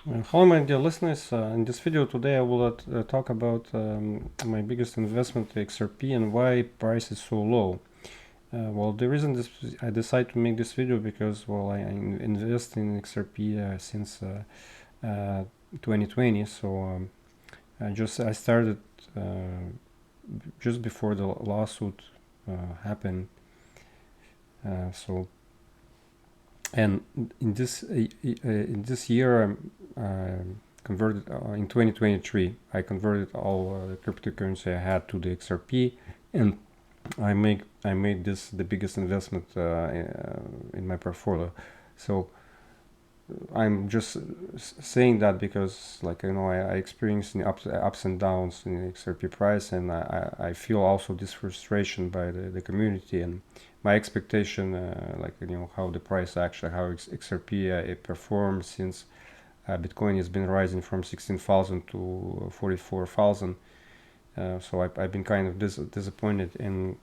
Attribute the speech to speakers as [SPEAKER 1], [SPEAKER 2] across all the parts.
[SPEAKER 1] Hello, my dear listeners. In this video today, I will talk about my biggest investment, XRP, and why price is so low. Well, the reason I decided to make this video because, well, I invest in XRP since 2020. So I started just before the lawsuit happened. So and in this year converted in 2023 I converted all the cryptocurrency I had to the XRP, and I made this the biggest investment in my portfolio. So I'm just saying that because, like, I experienced the ups and downs in the XRP price, and I feel also this frustration by the community and my expectation, how the price actually, how XRP it performs since Bitcoin has been rising from 16,000 to 44,000. So I've been kind of disappointed, and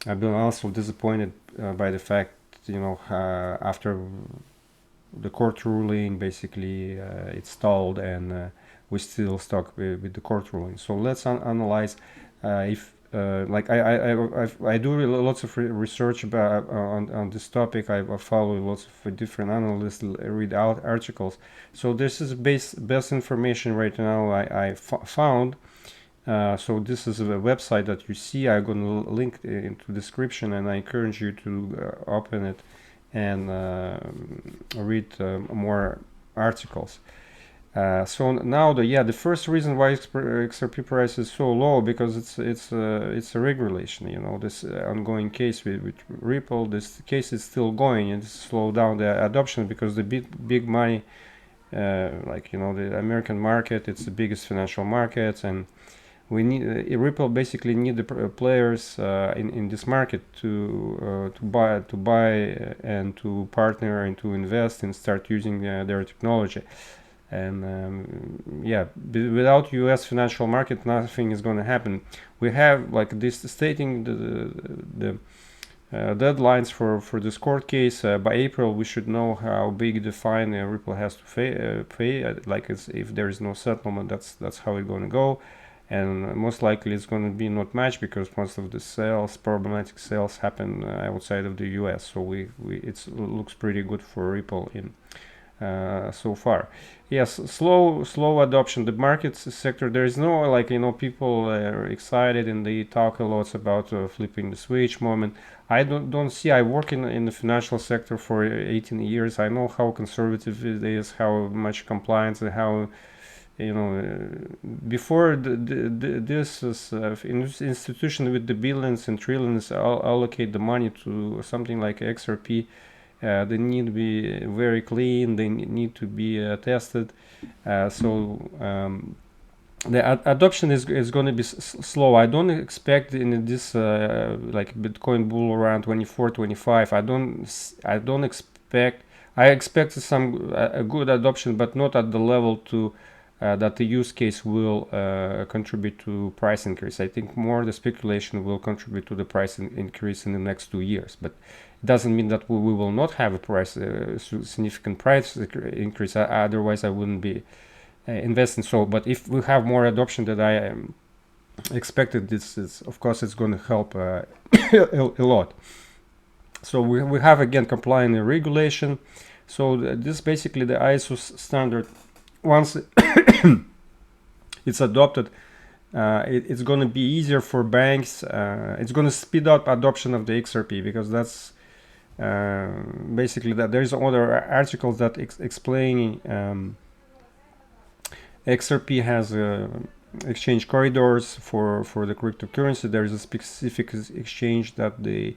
[SPEAKER 1] I've been also disappointed by the fact, after the court ruling, basically it stalled, and we still stuck with the court ruling. So let's analyze if I do lots of research about on this topic. I follow lots of different analysts, read out articles. So this is best information right now I found. So this is a website that you see. I'm going to link into the description, and I encourage you to open it and read more articles. So now the first reason why XRP price is so low, because it's a regulation. This ongoing case with Ripple. This case is still going, and it's slowed down the adoption because the big money, the American market, it's the biggest financial market, and we need Ripple basically need the players in this market to buy and to partner and to invest and start using their technology. And without U.S. financial market, nothing is going to happen. We have like this stating the deadlines for this court case. By April, we should know how big the fine Ripple has to pay. If there is no settlement, that's how it's going to go. And most likely it's going to be not much, because most of the problematic sales happen outside of the U.S. So it looks pretty good for Ripple in so far. Yes, slow adoption. The market sector, there is no people are excited and they talk a lot about flipping the switch moment. I don't see. I work in the financial sector for 18 years. I know how conservative it is, how much compliance, and how before this is, institution with the billions and trillions allocate the money to something like XRP. They need to be very clean. They need to be tested. The adoption is going to be slow. I don't expect in this Bitcoin bull around 24, 25. I don't expect. I expect some a good adoption, but not at the level to that the use case will contribute to price increase. I think more the speculation will contribute to the price increase in the next 2 years. But it doesn't mean that we will not have a significant price increase. Otherwise, I wouldn't be investing. So, but if we have more adoption that I expected, this is, of course, it's going to help a lot. So we have again complying the regulation. So this basically the ISO standard. Once it's adopted, it's going to be easier for banks. It's going to speed up adoption of the XRP, because that's basically that. There's other articles that explain XRP has exchange corridors for the cryptocurrency. There is a specific exchange that the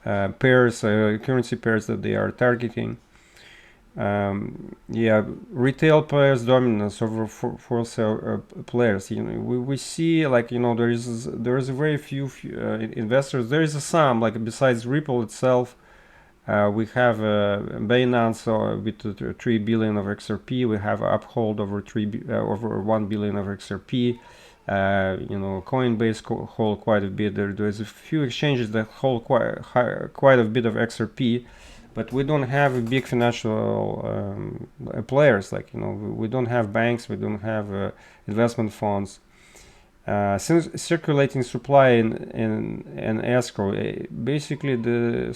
[SPEAKER 1] currency pairs that they are targeting. Retail players dominance over wholesale players. We see there is very few investors. There is some, besides Ripple itself. We have Binance with 3 billion of XRP. We have Uphold over 1 billion of XRP. Coinbase hold quite a bit. There's a few exchanges that hold quite a bit of XRP. but we don't have big financial players, like, you know, we don't have banks, we don't have investment funds. Since circulating supply in escrow, basically the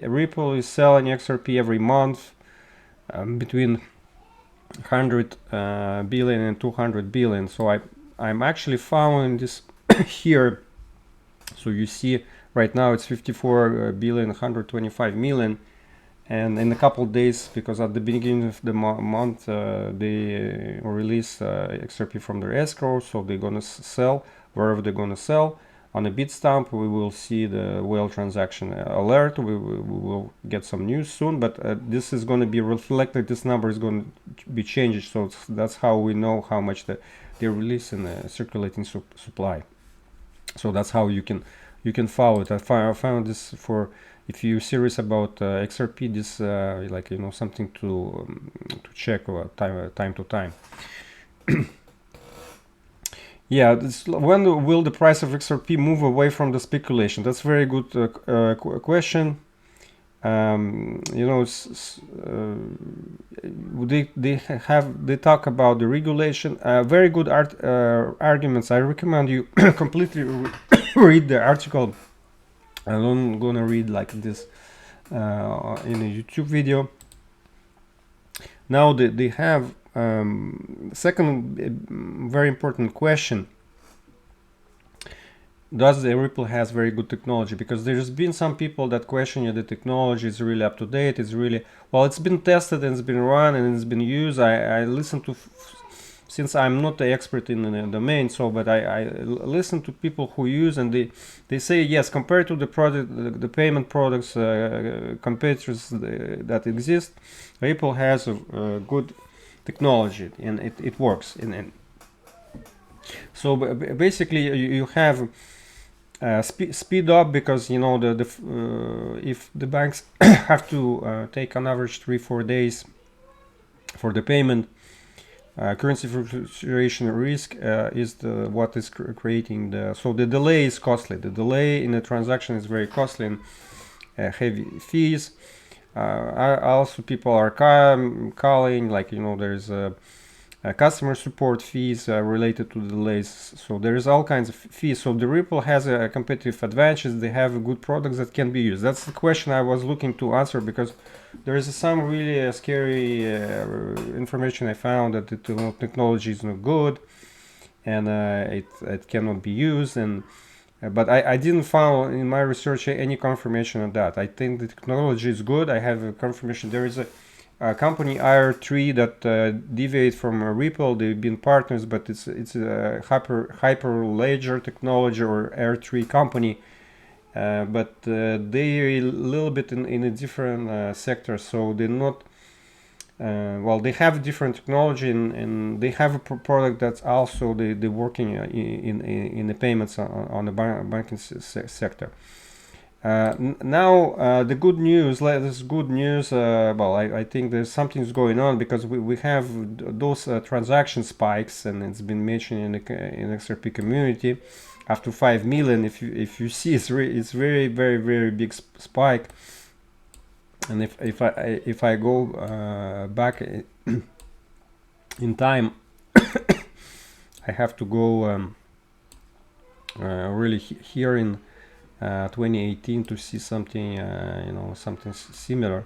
[SPEAKER 1] Ripple is selling XRP every month between 100 billion and 200 billion. So I'm actually following this here. So you see right now it's 54 billion 125 million, and in a couple of days, because at the beginning of the month they release XRP from their escrow, so they're gonna sell wherever they're gonna sell. On a Bitstamp we will see the whale transaction alert. We will get some news soon, but this is going to be reflected, this number is going to be changed, so that's how we know how much they release in the circulating supply. So that's how you can follow it. I found this, for if you're serious about XRP, this like, you know, something to check time to time. Yeah, when will the price of XRP move away from the speculation? That's a very good question. You know, they talk about the regulation. Very good arguments. I recommend you completely read the article. I'm gonna read like this in a YouTube video. Now they have second very important question: does the Ripple has very good technology? Because there's been some people that question the technology is really up to date. It's really, well, it's been tested and it's been run and it's been used. I listen to, since I'm not the expert in the domain, so but I listen to people who use, and they say yes, compared to the product, the payment products competitors that exist, Ripple has a good technology and it works. So basically you have speed up, because, you know, if the banks have to take on average 3-4 days for the payment, currency fluctuation risk is what is creating so the delay is costly. The delay in the transaction is very costly, and heavy fees. Also people are calling, like, you know, there's customer support fees related to the delays, so there's all kinds of fees. So the Ripple has a competitive advantage. They have good products that can be used. That's the question I was looking to answer, because there is some really scary information I found, that the technology is not good and it cannot be used, and but I didn't find in my research any confirmation of that. I think the technology is good. I have a confirmation. There is a company IR3 that deviate from Ripple. They've been partners, but it's a Hyperledger technology or R3 company, but they a little bit in a different sector. So they're not. Well, they have different technology, and they have a product that's also they're working in the payments on the banking sector. Now the good news, this good news, well, I think there's something's going on, because we have those transaction spikes, and it's been mentioned in the XRP community, up to 5 million. If you see, it's very, very, very big spike. And if I go back in time, I have to go really here in 2018 to see something, you know, something similar.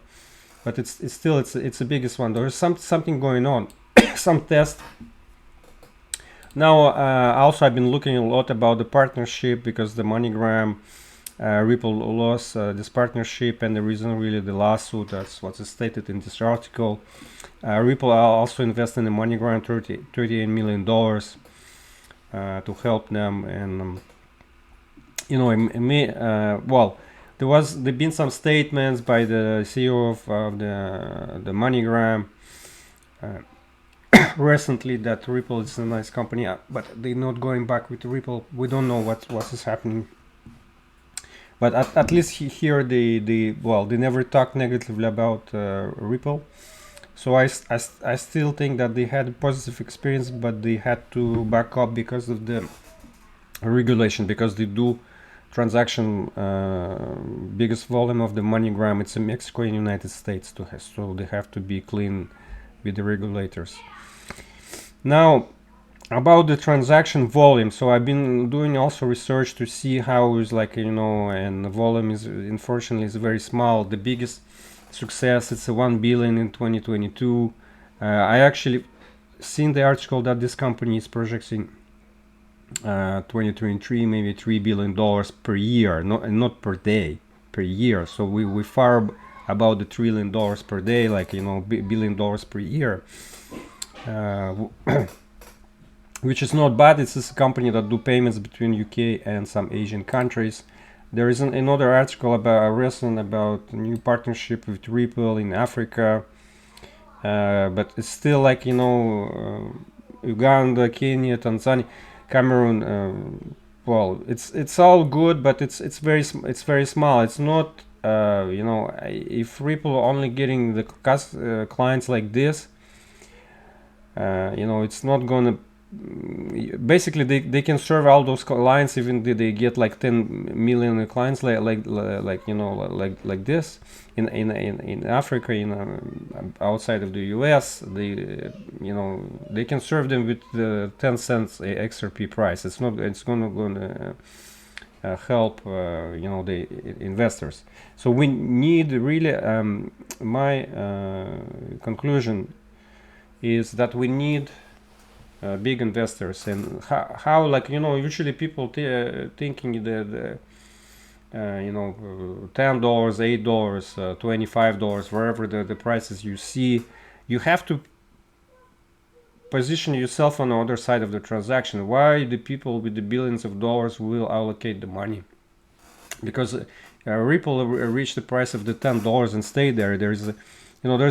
[SPEAKER 1] But it's still it's the biggest one. There's something going on, some test. Now also I've been looking a lot about the partnership, because the MoneyGram Ripple lost this partnership, and the reason really the lawsuit. That's what's stated in this article. Ripple also invested in the MoneyGram $38 million to help them, and you know, well, there've been some statements by the CEO of the MoneyGram recently that Ripple is a nice company, but they're not going back with Ripple. We don't know what is happening. But at least here they never talk negatively about Ripple. So I still think that they had a positive experience, but they had to back up because of the regulation, because they do transaction, biggest volume of the MoneyGram, it's in Mexico and United States, so they have to be clean with the regulators. Now, about the transaction volume, so I've been doing also research to see how is, like, and the volume is unfortunately is very small. The biggest success, it's a 1 billion in 2022. I actually seen the article that this company is projecting 2023 maybe $3 billion per year, not per day, per year. So we far about the $1 trillion per day, like, $1 billion per year, which is not bad. It's this company that do payments between UK and some Asian countries. There is another article about recent about a new partnership with Ripple in Africa, but it's still, like, Uganda, Kenya, Tanzania, Cameroon. Well, it's all good, but it's very small. It's not, if Ripple only getting the clients like this, it's not gonna. Basically, they can serve all those clients, even if they get like 10 million clients like this in Africa, outside of the US. They can serve them with the 10 cents XRP price. It's gonna help the investors. So we need really, my conclusion is that we need big investors. And how like, usually people thinking that $10, $8, $25, wherever the prices you see, you have to position yourself on the other side of the transaction. Why the people with the billions of dollars will allocate the money? Because Ripple reached the price of the $10 and stay there. There's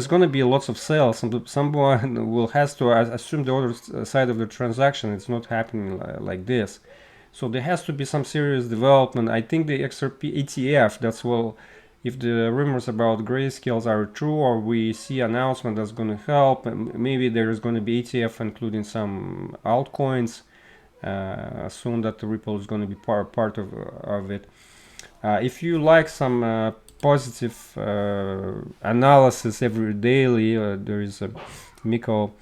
[SPEAKER 1] going to be lots of sales. Someone will has to assume the other side of the transaction. It's not happening like this. So there has to be some serious development. I think the XRP ETF, that's, well, if the rumors about grayscales are true, or we see announcement that's going to help, maybe there's going to be ETF including some altcoins. Soon that the Ripple is going to be part of it. If you like some positive analysis every daily, there is Miko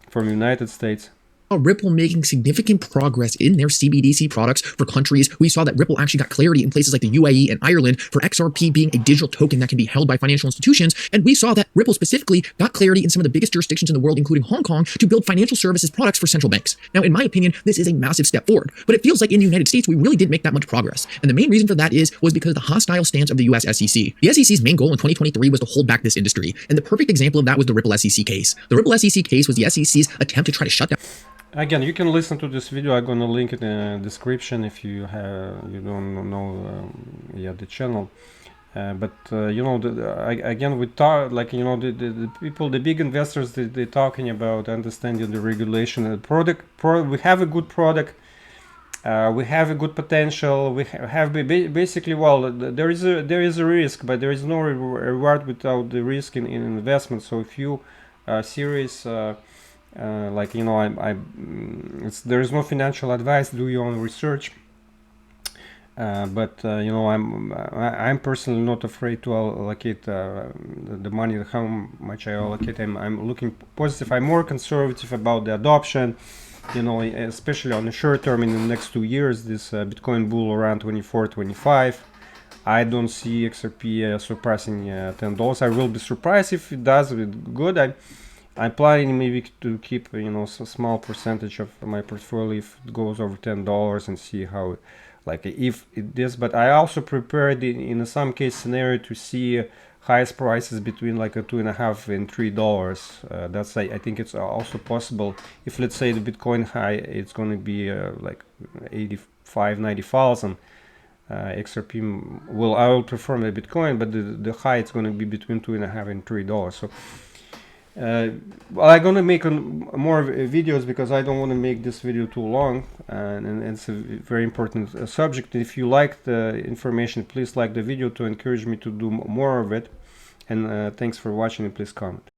[SPEAKER 1] from United States.
[SPEAKER 2] Ripple making significant progress in their CBDC products for countries. We saw that Ripple actually got clarity in places like the UAE and Ireland for XRP being a digital token that can be held by financial institutions. And we saw that Ripple specifically got clarity in some of the biggest jurisdictions in the world, including Hong Kong, to build financial services products for central banks. Now, in my opinion, this is a massive step forward, but it feels like in the United States, we really didn't make that much progress. And the main reason for that was because of the hostile stance of the US SEC. The SEC's main goal in 2023 was to hold back this industry. And the perfect example of that was the Ripple SEC case. The Ripple SEC case was the SEC's attempt to try to shut down.
[SPEAKER 1] Again, you can listen to this video. I'm gonna link it in the description if you don't know the channel. Again, we talk, like, the people, the big investors, they're talking about understanding the regulation and the product. We have a good product. We have a good potential. We have basically, well, there is a risk, but there is no reward without the risk in investment. So if you are serious. There is no financial advice. Do your own research. I'm personally not afraid to allocate the money. How much I allocate, I'm looking positive. I'm more conservative about the adoption. Especially on the short term, in the next 2 years, this Bitcoin bull around 24, 25. I don't see XRP surpassing $10. I will be surprised if it does good. I'm planning maybe to keep a small percentage of my portfolio if it goes over $10 and see how, like, if it is. But I also prepared in some case scenario to see highest prices between like a $2.5 and $3. That's I think it's also possible. If let's say the Bitcoin high, it's going to be like 85, 90,000. XRP I will prefer the Bitcoin, but the high it's going to be between $2.5 and $3. So. I'm gonna make more videos because I don't want to make this video too long, and it's a very important subject. If you like the information, please like the video to encourage me to do more of it, and thanks for watching, and please comment.